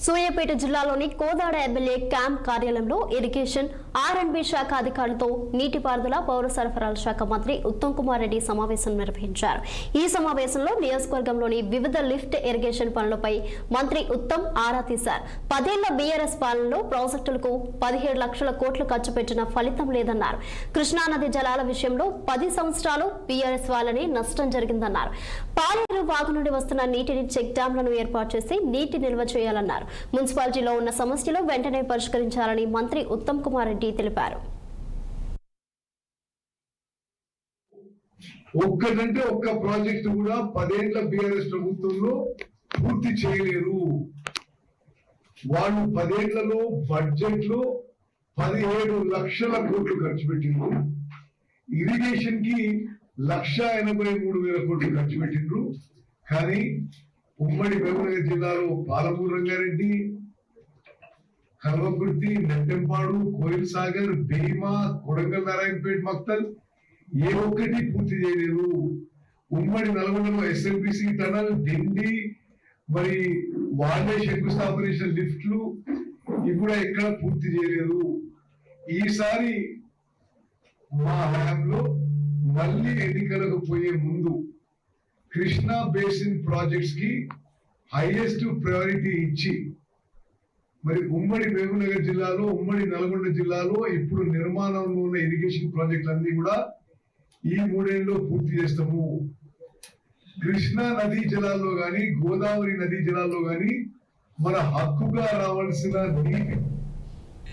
సూర్యాపేట జిల్లాలోని Kodad MLA camp కార్యాలయంలో irrigation ఆర్&బి శాఖ అధికారులతో నీటిపారుదల పౌర సరఫరాల శాఖ మంత్రి ఉత్తమ్ కుమార్ రెడ్డి సమావేశం నిర్వహించారు. ఈ సమావేశంలో నియోజకవర్గంలోని వివిధ లిఫ్ట్ ఇరిగేషన్ పనులపై మంత్రి ఉత్తమ్ ఆరా తీశారు. 10 ఏళ్ల బీఆర్ఎస్ పాలనలో ప్రాజెక్టులకు 17 లక్షల కోట్లు ఖర్చు పెట్టిన ఫలితం లేదన్నారు. కృష్ణానది జలాల విషయంలో 10 సంవత్సరాలు బీఆర్ఎస్ వాళ్ళని నష్టం జరిగిందన్నారు. పాలేరు వాగు నుండి వస్తున్న నీటిని చెక్ డ్యాంలను ఏర్పాటు చేసి నీటి నిల్వ చేయాలన్నారు. మున్సిపాలిటీలో ఉన్న సమస్యలు వెంటనే పరిష్కరించాలని మంత్రి ఉత్తమ్ కుమార్ రెడ్డి తెలిపారు. ఒక్కటంటే ఒక్క ప్రాజెక్టు కూడా 10 ఏళ్ల బీఆర్ఎస్ ప్రభుత్వంలో పూర్తి చేయలేరు. వాళ్ళు 10 ఏళ్లలో బడ్జెట్ లో 17 లక్షల కోట్లు ఖర్చు పెట్టిండ్రు. ఇరిగేషన్ కి 1,83,000 కోట్లు ఖర్చు పెట్టిండ్రు. కానీ ఉమ్మడి మహబూబ్నగర్ జిల్లాలో పాలమూరు రంగారెడ్డి, కల్వకుర్తి, నెట్టెంపాడు, కోయిల్ సాగర్, భీమా, కొడంగల్, నారాయణపేట, మక్తల్ ఏ ఒక్కటి పూర్తి చేయలేదు. ఉమ్మడి నల్గొండలో ఎస్ఎల్బిసి టనల్, డిండి, మరి వాళ్ళే శంకుస్థాపన చేసిన లిఫ్ట్లు ఇప్పుడు ఎక్కడ పూర్తి చేయలేదు. ఈసారి మా హయాంలో మళ్ళీ ఎన్నికలకు పోయే ముందు కృష్ణా బేసిన్ ప్రాజెక్ట్స్ కి హైయెస్ట్ ప్రయారిటీ ఇచ్చి మరి ఉమ్మడి మహబూబ్నగర్ జిల్లాలో, ఉమ్మడి నల్గొండ జిల్లాలో ఇప్పుడు నిర్మాణంలో ఉన్న ఇరిగేషన్ ప్రాజెక్టులన్నీ కూడా ఈ 3 ఏళ్ళలో పూర్తి చేస్తాము. కృష్ణా నదీ జలాల్లో గాని, గోదావరి నదీ జలాల్లో గాని మన హక్కుగా రావాల్సిన నీటి